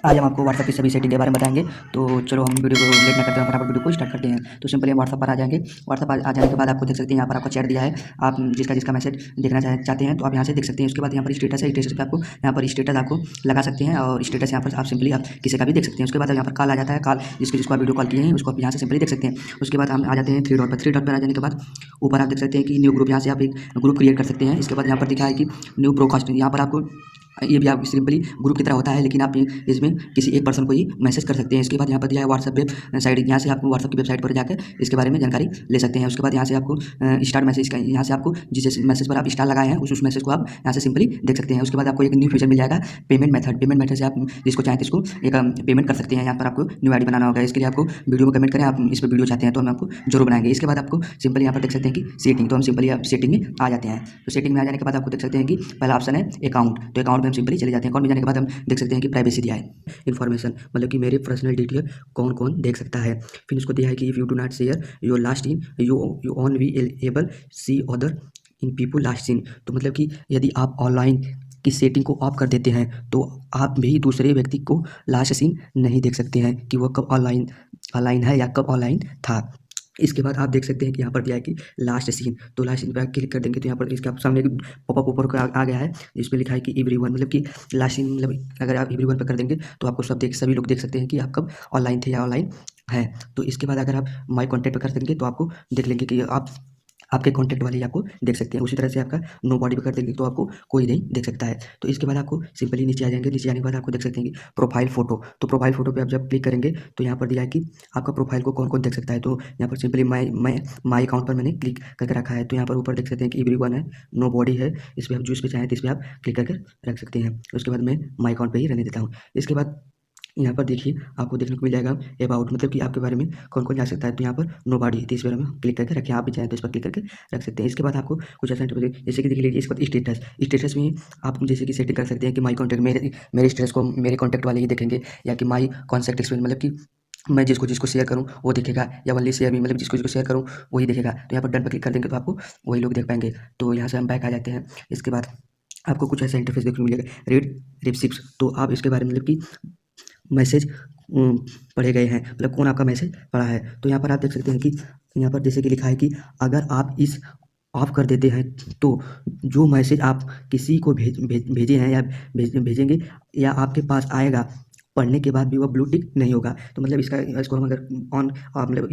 आज हम आपको व्हाट्सएप की सभी सेटिंग के बारे में बताएंगे। तो चलो हम वीडियो को लेट ना करते हैं, फटाफट वीडियो को स्टार्ट करते हैं। तो सिंपली हम व्हाट्सएप पर आ जाएंगे। व्हाट्सएप आ जाने के बाद आपको देख सकते हैं यहाँ पर आपको चैट दिया है। आप जिसका जिसका मैसेज देखना चाहते हैं तो आप यहाँ से देख सकते हैं। उसके बाद यहाँ पर स्टेटस है, स्टेटस पर आपको यहाँ पर स्टेटस आपको लगा सकते हैं और स्टेटस यहाँ पर आप सिंपली आप किसी का भी देख सकते हैं। उसके बाद यहाँ पर कॉल आ जाता है, कॉल जिसको आप वीडियो कॉल किए हैं उसको आप यहाँ से सिंपली देख सकते हैं। उसके बाद हम आ जाते हैं थ्री डॉट पर। थ्री डॉट पर आ जाने के बाद ऊपर आप देख सकते हैं कि न्यू ग्रुप, यहाँ से आप एक ग्रुप क्रिएट कर सकते हैं। इसके बाद यहाँ पर दिखा है कि न्यू ब्रॉडकास्ट, यहाँ पर आपको ये भी आप सिंपली ग्रुप की तरह होता है, लेकिन आप इसमें किसी एक पर्सन को ही मैसेज कर सकते हैं। इसके बाद यहाँ पर दिया है व्हाट्सएप वेब साइट, यहाँ से आपको व्हाट्सएप की वेबसाइट पर जाकर इसके बारे में जानकारी ले सकते हैं। उसके बाद यहाँ से आपको स्टार्ट मैसेज का, यहाँ से आपको जिस मैसेज पर आप स्टार लगाए हैं उस मैसेज को आप यहाँ से सिंपली देख सकते हैं। उसके बाद आपको एक न्यू फीचर मिल जाएगा, पेमेंट मेथड। पेमेंट मेथड से आप जिसको चाहें इसको एक पेमेंट कर सकते हैं। यहाँ पर आपको न्यू आईडी बनाना होगा। इसके लिए आपको वीडियो में कमेंट करें, आप इस पर वीडियो चाहते हैं तो हम आपको जरूर बनाएंगे। इसके बाद आपको सिंपली यहाँ पर देख सकते हैं कि सेटिंग, तो हम सिंपली आप सेटिंग में आ जाते हैं। तो सेटिंग में आ जाने के बाद आपको देख सकते हैं कि पहला ऑप्शन है अकाउंट, तो अकाउंट में हम सिंपली चले जाते हैं। अकाउंट में जाने के बाद हम देख सकते हैं कि प्राइवेसी दिया है, इन्फॉर्मेशन मतलब कि मेरे पर्सनल डिटेल कौन कौन देख सकता है। फिर उसको दिया है कि if you do not share your last in you on we able see other in people last in. तो मतलब कि यदि आप ऑनलाइन की सेटिंग को ऑफ कर देते हैं तो आप भी दूसरे व्यक्ति को लास्ट सीन नहीं देख सकते हैं कि वह कब ऑनलाइन है या कब ऑनलाइन था। इसके बाद आप देख सकते हैं कि यहाँ पर दिया है कि लास्ट सीन, तो लास्ट सीन पर क्लिक कर देंगे तो यहाँ पर इसके आप सामने पॉपअप ऊपर को आ गया है जिसमें लिखा है कि एवरीवन, मतलब कि लास्ट सीन, मतलब अगर आप एवरीवन पर कर देंगे तो आपको सभी लोग देख सकते हैं कि आप कब ऑनलाइन थे या ऑनलाइन है। तो इसके बाद अगर आप माई कॉन्टैक्ट पर कर देंगे तो आपको देख लेंगे कि आप आपके कॉन्टैक्ट वाले आपको देख सकते हैं। उसी तरह से आपका नो बॉडी पे कर देंगे तो आपको कोई नहीं देख सकता है। तो इसके बाद आपको सिंपली नीचे आ जाएंगे। नीचे आने के बाद आपको देख सकते हैं कि प्रोफाइल फोटो, तो प्रोफाइल फोटो पे आप जब क्लिक करेंगे तो यहाँ पर दिया है कि आपका प्रोफाइल को कौन कौन देख सकता है। तो यहाँ पर सिंपली माई अकाउंट पर मैंने क्लिक करके रखा है। तो यहाँ पर ऊपर देख सकते हैं कि एवरीवन है, नो बॉडी है, इस पर आप जो इस पर चाहें तो इस पर आप क्लिक करके रख सकते हैं। उसके बाद मैं माई अकाउंट पर ही रहने देता हूँ। इसके बाद यहाँ पर देखिए आपको देखने को मिल जाएगा अबाउट, मतलब कि आपके बारे में कौन कौन जा सकता है। तो यहाँ पर नो बॉडी, तो इस पर हम क्लिक करके रखें, आप भी चाहें तो इस पर क्लिक करके रख सकते हैं। इसके बाद आपको कुछ ऐसा इंटरव्यू, जैसे कि देख लीजिए इसका स्टेटस में आप जैसे कि सेटिंग कर सकते हैं कि माई कॉन्टैक्ट, मेरे स्टेटस को मेरे कॉन्टैक्ट वाले ही देखेंगे, या कि माई कॉन्टैक्ट एक्सपीरियंस, मतलब कि मैं जिसको जिसको शेयर करूँ वो दिखेगा, या वनली शेयर में मतलब जिसको जिसको शेयर करूँ वही दिखेगा। तो यहाँ पर डन पर क्लिक कर देंगे तो आपको वही लोग देख पाएंगे। तो यहाँ से हम बैक आ जाते हैं। इसके बाद आपको कुछ ऐसा इंटरफेस देखने को मिलेगा, रीड रिसिप्ट्स। तो आप इसके बारे में मतलब कि मैसेज पढ़े गए हैं, मतलब कौन आपका मैसेज पढ़ा है। तो यहाँ पर आप देख सकते हैं कि यहाँ पर जैसे कि लिखा है कि अगर आप इस ऑफ कर देते हैं तो जो मैसेज आप किसी को भेजे हैं या भेजेंगे या आपके पास आएगा, पढ़ने के बाद भी वह ब्लू टिक नहीं होगा। तो मतलब इसको हम अगर ऑन, मतलब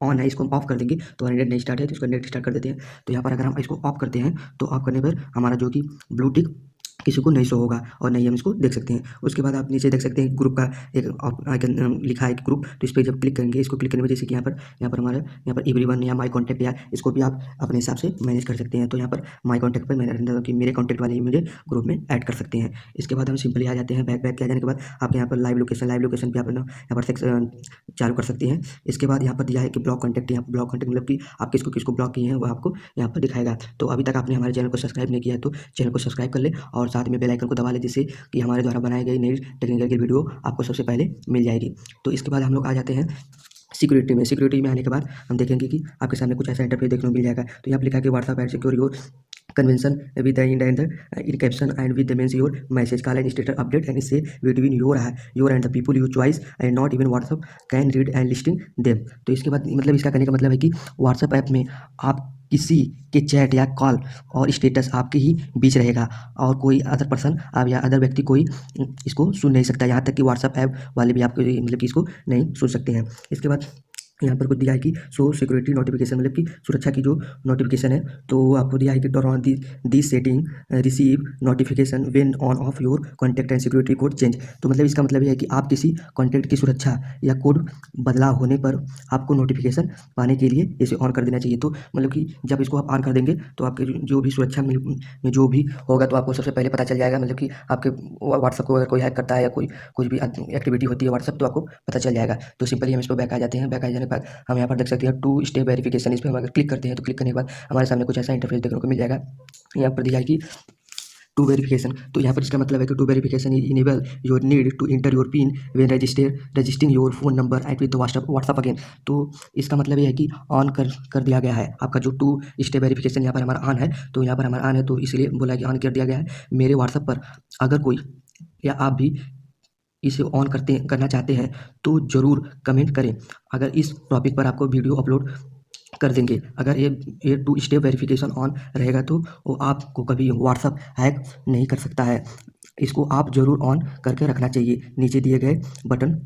ऑन है, इसको हम ऑफ कर देंगे तो हमारा नेट नहीं स्टार्ट है, तो इसको नेट स्टार्ट कर देते हैं। तो यहाँ पर अगर हम इसको ऑफ करते हैं तो ऑफ करने पर हमारा जो कि ब्लू टिक किसी को नहीं शो होगा और नहीं हम इसको देख सकते हैं। उसके बाद आप नीचे देख सकते हैं ग्रुप का एक आइकन लिखा है कि ग्रुप, तो इस पर जब क्लिक करेंगे, इसको क्लिक करने में जैसे कि यहाँ पर हमारा यहाँ पर एवरीवन या माई कॉन्टैक्ट, या इसको भी आप अपने हिसाब से मैनेज कर सकते हैं। तो यहाँ पर माई कॉन्टैक्ट पर मैंने कि मेरे कॉन्टैक्ट वाले ही मुझे ग्रुप में ऐड कर सकते हैं। इसके बाद हम सिंपली आ जाते हैं बैक के आ जाने के बाद आप यहाँ पर लाइव लोकेशन भी आप यहाँ पर चालू कर सकते हैं। इसके बाद यहाँ पर दिया है कि ब्लॉक कॉन्टैक्ट, यहाँ पर ब्लॉक कॉन्टैक्ट मतलब कि आप किसको किसको ब्लॉक किए हैं वो आपको यहाँ पर दिखाएगा। तो अभी तक आपने हमारे चैनल को सब्सक्राइब नहीं किया है तो चैनल को सब्सक्राइब कर ले और साथ में बेल आइकन को दबा ले, जिससे कि हमारे द्वारा बनाई गई नई टेक्निकल की वीडियो आपको सबसे पहले मिल जाएगी। तो इसके बाद हम लोग आ जाते हैं सिक्योरिटी में आने के बाद हम देखेंगे कि आपके सामने कुछ ऐसा इंटरफेस देखने को मिल जाएगा। तो यहाँ पर लिखा है कि WhatsApp add secure your convention with the end in caption and with the means your message call and status update and say between your and the people you choice and not even WhatsApp can read and listing them। तो इसके बाद मतलब इसका कहने का मतलब है कि WhatsApp ऐप में आप किसी के चैट या कॉल और स्टेटस आपके ही बीच रहेगा और कोई अदर पर्सन आप या अदर व्यक्ति कोई इसको सुन नहीं सकता, यहाँ तक कि WhatsApp ऐप वाले भी आपको मतलब कि इसको नहीं सुन सकते हैं। इसके बाद यहाँ पर कुछ दिया है कि शो सिक्योरिटी नोटिफिकेशन, मतलब कि सुरक्षा की जो नोटिफिकेशन है तो आपको दिया है कि turn on the setting receive notification when on off your contact and security code change. तो मतलब इसका मतलब यह है कि आप किसी कॉन्टैक्ट की सुरक्षा या कोड बदलाव होने पर आपको नोटिफिकेशन पाने के लिए इसे ऑन कर देना चाहिए। तो मतलब कि जब इसको आप ऑन कर देंगे तो आपके जो भी सुरक्षा में जो भी होगा तो आपको सबसे पहले पता चल जाएगा, मतलब कि आपके व्हाट्सएप को अगर कोई हैक करता है या कोई कुछ भी एक्टिविटी होती है व्हाट्सएप तो आपको पता चल जाएगा। तो सिंपली हम इस पर बैक आ जाते हैं। बैक आ जाने के बाद हम यहाँ पर देख सकते हैं 2 स्टेप वेरिफिकेशन, इस पर हम अगर क्लिक करते हैं तो क्लिक करने के बाद हमारे सामने कुछ ऐसा इंटरफेस देखने को मिल जाएगा। यहाँ पर दिया है कि टू वेरिफिकेशन, तो यहाँ पर इसका मतलब है कि two verification enable your need to enter your pin when registering your phone number and with WhatsApp again. तो इसका मतलब ये है कि ऑन कर दिया गया है आपका जो 2 स्टेप वेरिफिकेशन यहाँ पर हमारा ऑन है। तो यहाँ पर हमारा ऑन है तो इसलिए बोला कि ऑन कर दिया गया है। मेरे व्हाट्सएप पर अगर कोई या आप भी इसे ऑन करना चाहते हैं तो ज़रूर कमेंट करें। अगर इस टॉपिक पर आपको वीडियो अपलोड कर देंगे। अगर ये 2 स्टेप वेरिफिकेशन ऑन रहेगा तो वो आपको कभी व्हाट्सएप हैक नहीं कर सकता है। इसको आप ज़रूर ऑन करके रखना चाहिए। नीचे दिए गए बटन,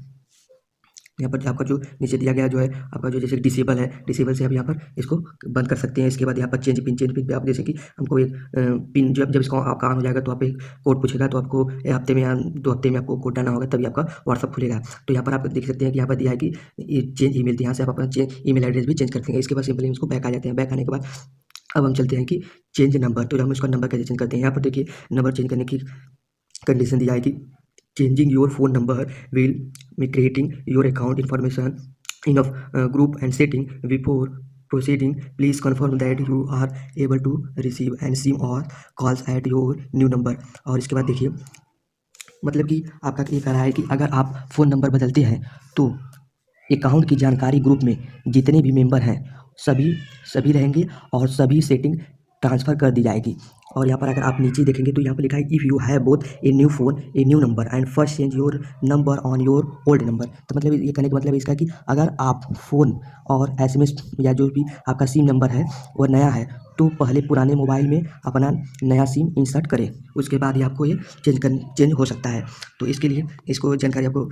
यहाँ पर आपका जो नीचे दिया गया जो है आपका जो जैसे डिसेबल है, डिसेबल से आप यहाँ पर इसको बंद कर सकते हैं। इसके बाद यहाँ पर चेंज पिन पे आप जैसे कि हमको एक पिन जब जब इसका आपका ऑन हो जाएगा तो आप एक कोड पूछेगा, तो आपको हफ्ते में या 2 हफ्ते में आपको कोड डालना होगा, तभी आपका व्हाट्सअप खुलेगा। तो यहाँ पर आप देख सकते हैं कि यहाँ पर दिया है कि ये चेंज ईमेल, यहाँ से आप अपना ईमेल एड्रेस भी चेंज कर देंगे। इसके बाद सिंपली उसको बैक आ जाते हैं। बैक आने के बाद अब हम चलते हैं कि चेंज नंबर, तो हम उसका नंबर कैसे चेंज करते हैं। यहाँ पर देखिए नंबर चेंज करने की कंडीशन दिया है कि changing your phone number will be creating your account information in a group and setting. Before proceeding, please confirm that you are able to receive and SIM or calls at your new number। और इसके बाद देखिए मतलब कि आपका ये कह रहा है कि अगर आप फ़ोन नंबर बदलते हैं तो अकाउंट की जानकारी ग्रुप में जितने भी मेंबर हैं सभी सभी रहेंगे और सभी सेटिंग ट्रांसफ़र कर दी जाएगी। और यहाँ पर अगर आप नीचे देखेंगे तो यहाँ पर लिखा है if you have both a new phone a new number and first change your number on your old number. तो मतलब ये कहने का मतलब इसका कि अगर आप फ़ोन और SMS या जो भी आपका सिम नंबर है वो नया है तो पहले पुराने मोबाइल में अपना नया सिम इंसर्ट करें, उसके बाद ही आपको ये चेंज हो सकता है। तो इसके लिए इसको जानकारी आपको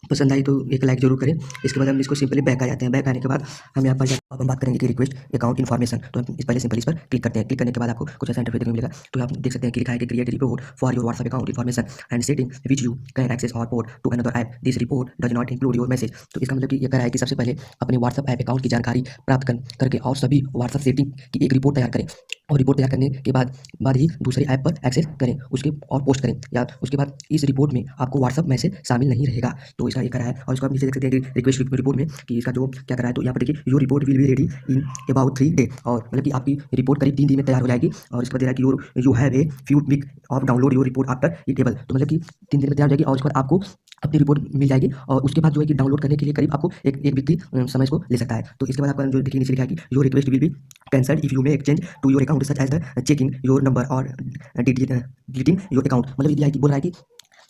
पसंद आई तो एक लाइक जरूर करें। इसके बाद हम इसको सिंपली बैक आ जाते हैं। बैक आने के बाद हम यहाँ पर अब हम बात करेंगे कि रिक्वेस्ट अकाउंट इन्फॉर्मेशन। तो हम पहले सिंपली इस पर क्लिक करते हैं। क्लिक करने के बाद आपको कुछ ऐसा इंटरफेस देखने को मिलेगा। तो आप देख सकते हैं कि लिखा है कि create report for your WhatsApp account information and setting which you can access और port to another app. This report does not include your message. तो इसका मतलब कि ये कह रहा है कि सबसे पहले अपने व्हाट्सएप ऐप अकाउंट की जानकारी प्राप्त करके और सभी व्हाट्सएप सेटिंग की एक रिपोर्ट तैयार करें, और रिपोर्ट तैयार करने के बाद ही दूसरे ऐप पर एक्सेस करें उसके और पोस्ट करें, या उसके बाद इस रिपोर्ट में आपको व्हाट्सएप मैसेज शामिल नहीं रहेगा। तो इसका ये करा है। और इसको आप नीचे देख सकते हैं कि रिक्वेस्ट रिपोर्ट में कि इसका जो क्या करा है। तो यहाँ पर देखिए your report will be ready in about 3 day, और मतलब कि आपकी रिपोर्ट करीब 3 दिन में तैयार हो जाएगी। और इसके बाद दे रहा है कि you have a few week of download your report after e table. तो मतलब कि 3 दिन में तैयार हो जाएगी और उसके बाद आपको अपनी रिपोर्ट मिल जाएगी, और उसके बाद जो है कि डाउनलोड करने के लिए करीब आपको एक वीक की समय इसको ले सकता है। तो इसके बाद आपका जो देखिए नीचे लिखा है कि your request will be cancelled if you make change to your account such as the checking your number और डिलीटिंग योर अकाउंट। मतलब ये बोल रहा है कि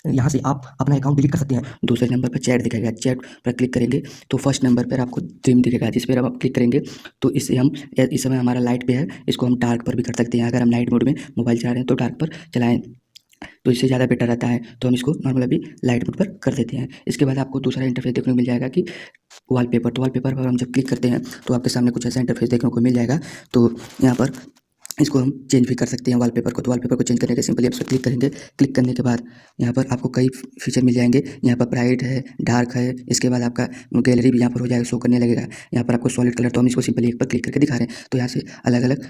यहाँ से आप अपना अकाउंट डिलीट कर सकते हैं। दूसरे नंबर पर चैट दिखेगा, चैट पर क्लिक करेंगे तो फर्स्ट नंबर पर आपको थीम दिखेगा, जिस पर आप क्लिक करेंगे तो इससे हम इस समय हमारा लाइट पे है, इसको हम डार्क पर भी कर सकते हैं। अगर हम नाइट मोड में मोबाइल चला रहे हैं तो डार्क पर चलाएं, तो इससे ज़्यादा बेटर रहता है। तो हम इसको नॉर्मल अभी लाइट मोड पर कर देते हैं। इसके बाद आपको दूसरा इंटरफेस देखने को मिल जाएगा कि वॉलपेपर। तो वॉलपेपर पर हम जब क्लिक करते हैं तो आपके सामने कुछ ऐसा इंटरफेस देखने को मिल जाएगा। तो यहाँ पर इसको हम चेंज भी कर सकते हैं वॉलपेपर को। तो वॉलपेपर को चेंज करने के सिंपली आप इस पर क्लिक करेंगे। क्लिक करने के बाद यहाँ पर आपको कई फीचर मिल जाएंगे। यहाँ पर ब्राइट है, डार्क है, इसके बाद आपका गैलरी भी यहाँ पर हो जाएगा, शो करने लगेगा। यहाँ पर आपको सॉलिड कलर, तो हम इसको सिंपली एक पर क्लिक करके दिखा रहे हैं। तो यहाँ से अलग अलग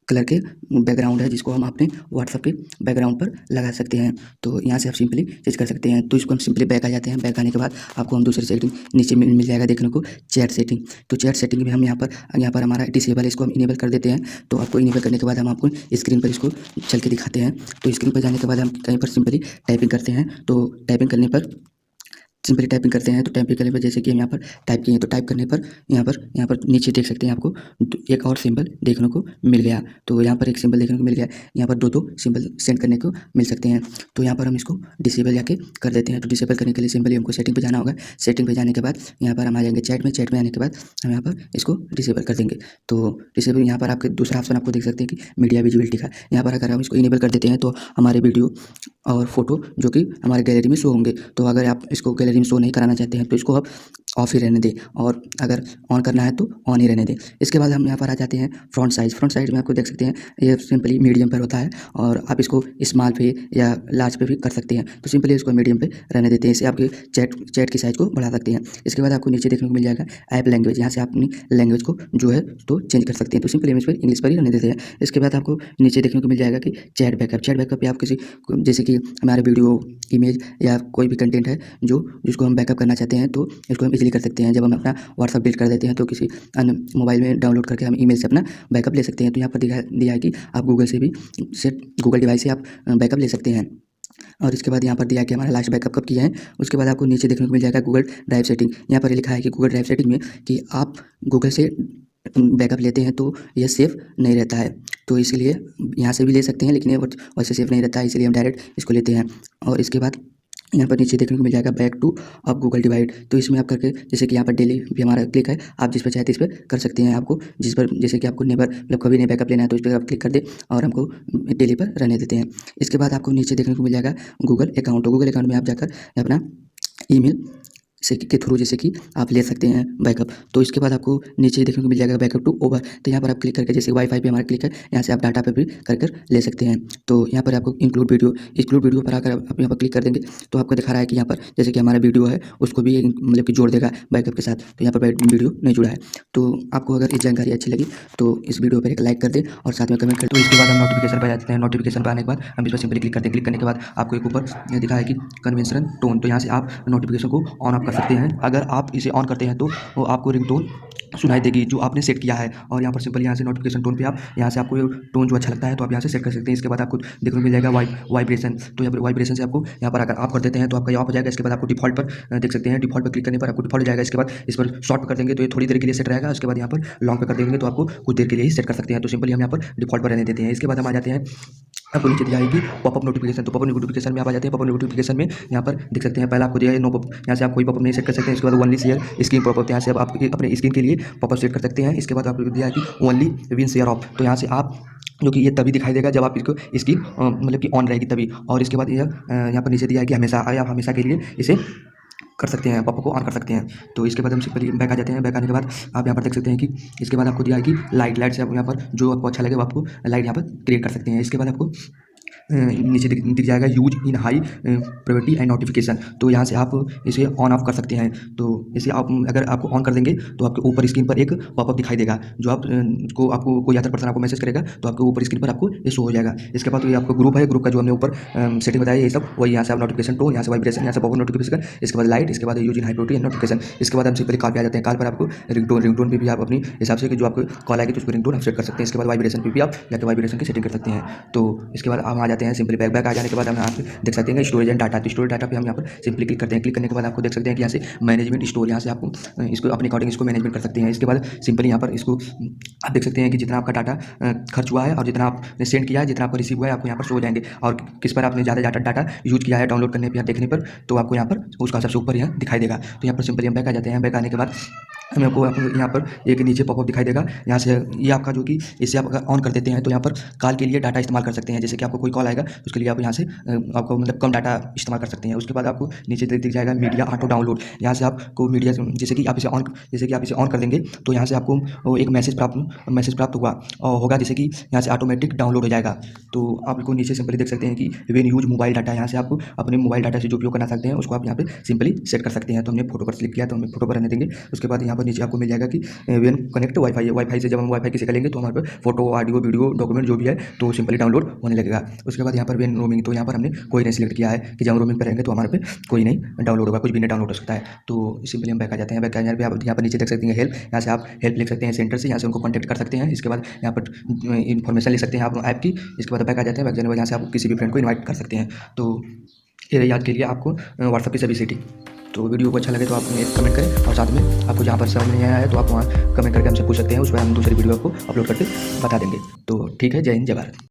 कलर के बैकग्राउंड है जिसको हम अपने व्हाट्सएप के बैकग्राउंड पर लगा सकते हैं। तो यहाँ से आप सिंपली चेंज कर सकते हैं। तो इसको हम सिंपली बैक आ जाते हैं। बैक आने के बाद आपको हम दूसरी सेटिंग नीचे मिल जाएगा देखने को, चैट सेटिंग। तो चैट सेटिंग में हम यहाँ पर हमारा डिसेबल है, इसको हम इनेबल कर देते हैं। तो आपको इनेबल करने के बाद हम आपको स्क्रीन पर इसको चल के दिखाते हैं। तो स्क्रीन पर जाने के बाद हम कहीं पर सिंपली टाइपिंग करते हैं। तो टाइपिंग करने पर सिंपली टाइपिंग करते हैं। तो टाइपिंग करने पर जैसे कि हम यहाँ पर टाइप किए, तो टाइप करने पर यहाँ पर नीचे देख सकते हैं आपको एक और सिंबल देखने को मिल गया। तो यहाँ पर एक सिंबल देखने को मिल गया, यहाँ पर दो सिंबल सेंड करने को मिल सकते हैं। तो यहाँ पर हम इसको डिसेबल जाके कर देते हैं। तो डिसेबल करने के लिए सिंपली हमको सेटिंग पे जाना होगा। सेटिंग पे जाने के बाद यहाँ पर हम आ जाएंगे चैट में। चैट में आने के बाद हम यहाँ पर इसको डिसेबल कर देंगे। तो डिसेबल यहाँ पर आपके दूसरा ऑप्शन आपको देख सकते हैं कि मीडिया विजिबिलिटी का। यहाँ पर अगर हम इसको इनेबल कर देते हैं तो हमारे वीडियो और फोटो जो कि हमारे गैलरी में शो होंगे। तो अगर आप इसको गैलरी में शो नहीं कराना चाहते हैं तो इसको आप ऑफ ही रहने दें, और अगर ऑन करना है तो ऑन ही रहने दें। इसके बाद हम यहाँ पर आ जाते हैं फ्रंट साइज। फ्रंट साइज में आपको देख सकते हैं ये सिंपली मीडियम पर होता है, और आप इसको स्मॉल पे या लार्ज पे भी कर सकते हैं। तो सिंपली इसको मीडियम पे रहने देते हैं, इससे आपके चैट की साइज़ को बढ़ा सकते हैं। इसके बाद आपको नीचे देखने को मिल जाएगा ऐप लैंग्वेज। यहाँ से आप अपनी लैंग्वेज को जो है तो चेंज कर सकते हैं। तो सिंपली हम इस पर इंग्लिश पर ही रहने देते हैं। इसके बाद आपको नीचे देखने को मिल जाएगा कि चैट बैकअप। चैट बैकअप पे आप किसी जैसे कि हमारे वीडियो, इमेज या कोई भी कंटेंट है जिसको हम बैकअप करना चाहते हैं तो इसको हम इजीली कर सकते हैं। जब हम अपना व्हाट्सअप डिलीट कर देते हैं तो किसी अन्य मोबाइल में डाउनलोड करके हम ईमेल से अपना बैकअप ले सकते हैं। तो यहाँ पर दिया है कि आप गूगल से भी गूगल डिवाइस से आप बैकअप ले सकते हैं। और इसके बाद यहाँ पर दिया है कि हमारा लास्ट बैकअप कब किया है। उसके बाद आपको नीचे देखने को मिल जाएगा गूगल ड्राइव सेटिंग। यहाँ पर लिखा है कि गूगल ड्राइव सेटिंग में कि आप गूगल से बैकअप लेते हैं तो यह सेफ़ नहीं रहता है, तो इसलिए यहाँ से भी ले सकते हैं लेकिन ये वैसे सेफ़ नहीं रहता है, इसलिए हम डायरेक्ट इसको लेते हैं। और इसके बाद यहाँ पर नीचे देखने को मिल जाएगा बैक टू अब गूगल डिवाइड। तो इसमें आप करके जैसे कि यहाँ पर डेली भी हमारा क्लिक है, आप जिस पर चाहते इस पर कर सकते हैं। आपको जिस पर जैसे कि आपको नेवर मतलब कभी नहीं बैकअप लेना है तो इस पर आप क्लिक कर दें और हमको डेली पर रहने देते हैं। इसके बाद आपको नीचे देखने को मिल जाएगा गूगल अकाउंट। तो गूगल अकाउंट में आप जाकर अपना ईमेल से के थ्रू जैसे कि आप ले सकते हैं बैकअप। तो इसके बाद आपको नीचे देखने को मिल जाएगा बैकअप टू ओवर। तो यहाँ पर आप क्लिक करके जैसे वाईफाई पे हमारा क्लिक है, यहाँ से आप डाटा पे भी कर ले सकते हैं। तो यहाँ पर आपको इंक्लूड वीडियो पर आकर आप यहाँ पर क्लिक कर देंगे तो आपको दिखा रहा है कि यहाँ पर जैसे कि हमारा वीडियो है उसको भी मतलब कि जोड़ देगा बैकअप के साथ। तो यहाँ पर वीडियो नहीं जुड़ा है। तो आपको अगर इस जानकारी अच्छी लगी तो इस वीडियो पर एक लाइक कर दें और साथ में कमेंट कर। तो इसके बाद हम नोटिफिकेशन पर जाते हैं। नोटिफिकेशन पर आने के बाद हम इस पर सिंपली क्लिक करते हैं। क्लिक करने के बाद आपको एक ऊपर दिखा है कि कन्वेंशनल टोन। तो यहाँ से आप नोटिफिकेशन को ऑन ऑफ कर सकते हैं। अगर आप इसे ऑन करते हैं तो वो आपको रिंगटोन सुनाई देगी जो आपने सेट किया है। और यहाँ पर सिंपल यहाँ से नोटिफिकेशन टोन पे आप यहाँ से आपको टोन जो अच्छा लगता है तो आप यहाँ से सेट कर सकते हैं। इसके बाद आपको देखने को मिल जाएगा वाइब्रेशन। तो यहाँ पर वाइब्रेशन से आपको यहाँ पर अगर आप कर देते हैं तो आपका ये ऑफ हो जाएगा। इसके बाद आपको डिफॉल्ट पर देख सकते हैं। डिफॉल्ट पर क्लिक करने पर आपको डिफॉल्ट हो जाएगा। इसके बाद इस पर शॉर्ट पर कर देंगे तो ये थोड़ी देर के लिए सेट रहेगा। उसके बाद यहाँ पर लॉन्ग पर कर देंगे तो आपको कुछ देर के लिए ही सेट कर सकते हैं। तो सिंपली हम यहाँ पर डिफॉल्ट पर रहने देते हैं। इसके बाद हम आ जाते हैं, आपको नीचे दिया आएगी पॉपअप नोटिफिकेशन। तो पॉपअप नोटिफिकेशन में आप आ जाते हैं। पॉपअप नोटिफिकेशन में यहाँ पर देख सकते हैं पहले आपको दिया है नो पॉपअप। यहाँ से आप कोई पॉपअप नहीं सेट कर सकते हैं। इसके बाद ओनली शेयर स्क्रीन पॉपअप, यहाँ से आप अपने स्क्रीन के लिए पॉपअप सेट कर सकते हैं। इसके बाद आपको दिया है कि ओनली विन शेयर ऑफ। तो यहाँ से आप जो कि ये तभी दिखाई देगा जब आप इसकी मतलब कि ऑन रहेगी तभी। और इसके बाद यहाँ पर नीचे दिया है कि हमेशा आप हमेशा के लिए इसे कर सकते हैं, पॉपअप को ऑन कर सकते हैं। तो इसके बाद हम सिंपली बैक आ जाते हैं। बैक आने के बाद आप यहाँ पर देख सकते हैं कि इसके बाद आपको दिया है कि लाइट से आप यहाँ पर जो आपको अच्छा लगे वो आपको लाइट यहाँ पर क्रिएट कर सकते हैं। इसके बाद आपको नीचे दिख जाएगा use in high priority and notification. तो यहाँ से आप इसे ऑन ऑफ कर सकते हैं। तो इसे आप अगर आपको ऑन कर देंगे तो आपके ऊपर स्क्रीन पर एक पॉपअप दिखाई देगा जो आपको कोई अदर पर्सन आपको मैसेज करेगा तो आपके ऊपर स्क्रीन पर आपको ये शो हो जाएगा। इसके बाद तो ये आपको ग्रुप है, ग्रुप का जो हमने ऊपर सेटिंग बताया ये सब वही। यहाँ से आप नोटिफिकेशन टोन, यहाँ से वाइब्रेशन, यहाँ से पॉपअप नोटिफिकेशन, इसके बाद लाइट, इसके बाद use in high priority and notification. इसके बाद हम सिंपली कॉल पे आ जाते हैं। कॉल पर आपको रिंगटोन पे भी आप अपनी हिसाब से कि जो आपको कॉल आएगी तो उसको रिंगटोन आप सेट कर सकते हैं। इसके बाद वाइब्रेशन पे भी आप जाकर वाइब्रेशन की सेटिंग कर सकते हैं। तो इसके बाद हम आ जाते हैं सिंपली बैक आ जाने के बाद हम यहाँ पे देख सकते हैं स्टोरेज एंड डाटा। तो स्टोरेज डाटा पे हम यहाँ पर सिंपली क्लिक करते हैं। क्लिक करने के बाद आपको देख सकते हैं कि यहाँ से मैनेजमेंट स्टोर, यहाँ से आपको इसको अपने अकॉर्डिंग इसको मैनेजमेंट कर सकते हैं। इसके बाद सिंपली यहाँ पर इसको आप देख सकते हैं कि जितना आपका डाटा खर्च हुआ है और जितना आपने सेंड किया है, जितना आपको रिसीव हुआ है, आपको यहाँ पर शो हो जाएंगे। और किस पर आपने ज़्यादा डाटा यूज किया है डाउनलोड करने पर या देखने पर तो आपको यहाँ पर उसका सबसे ऊपर यहाँ दिखाई देगा। तो यहाँ पर सिंपली हम बैक आ जाते हैं। बैक आने के बाद हमें आपको यहाँ पर एक नीचे पॉपअप दिखाई देगा। यहाँ से ये आपका जो कि इसे आप अगर ऑन कर देते हैं तो यहाँ पर कॉल के लिए डाटा इस्तेमाल कर सकते हैं। जैसे कि आपको कोई कॉल आएगा उसके लिए आप यहाँ से आपको मतलब कम डाटा इस्तेमाल कर सकते हैं। उसके बाद आपको नीचे दिख जाएगा मीडिया ऑटो डाउनलोड। यहाँ से आपको मीडिया जैसे कि आप इसे ऑन कर देंगे तो यहाँ से आपको एक मैसेज प्राप्त होगा जैसे कि यहाँ से ऑटोमेटिक डाउनलोड हो जाएगा। तो आपको नीचे सिंपली देख सकते हैं कि वेन यूज मोबाइल डाटा, यहाँ से आपको अपने मोबाइल डाटा से जो उपयोग करना चाहते हैं उसको आप यहाँ पे सिंपली सेट कर सकते हैं। तो हमने फोटो पर क्लिक किया तो हमें फोटो पर रहने देंगे। उसके बाद यहाँ पर नीचे आपको मिल जाएगा कि वेन कनेक्ट वाईफाई से जब हम वाईफाई किसी का लेंगे तो हमारे पर फोटो, ऑडियो, वीडियो, डॉक्यूमेंट जो भी है तो सिंपली डाउनलोड होने लगेगा। उसके बाद यहाँ पर वेन रोमिंग, तो यहाँ पर हमने कोई नहीं सिलेक्ट किया है कि जब हम रोमिंग पर रहेंगे तो हमारे पे कोई नहीं डाउनलोड होगा, कुछ भी नहीं डाउनलोड हो सकता है। तो सिंपली हम बैक आ जाते हैं। बैक आने पर आप यहाँ पर नीचे देख सकते हैं हेल्प, यहाँ से आप हेल्प लिख सकते हैं सेंटर से, यहाँ से उनको कॉन्टैक्ट कर सकते हैं। इसके बाद यहाँ पर इन्फॉर्मेशन लिख सकते हैं आप ऐप की। इसके बाद बैक आ जाते हैं। बैक जाने के बाद यहाँ से आप किसी भी फ्रेंड को इन्वाइट कर सकते हैं। तो ये याद के लिए आपको व्हाट्सएप की सभी सेटिंग। तो वीडियो को अच्छा लगे तो आप एक कमेंट करें और साथ में आपको जहाँ पर समझ नहीं आया है तो आप वहाँ कमेंट करके हमसे पूछ सकते हैं। उस पर हम दूसरी वीडियो आपको अपलोड करके बता देंगे। तो ठीक है, जय हिंद, जय भारत।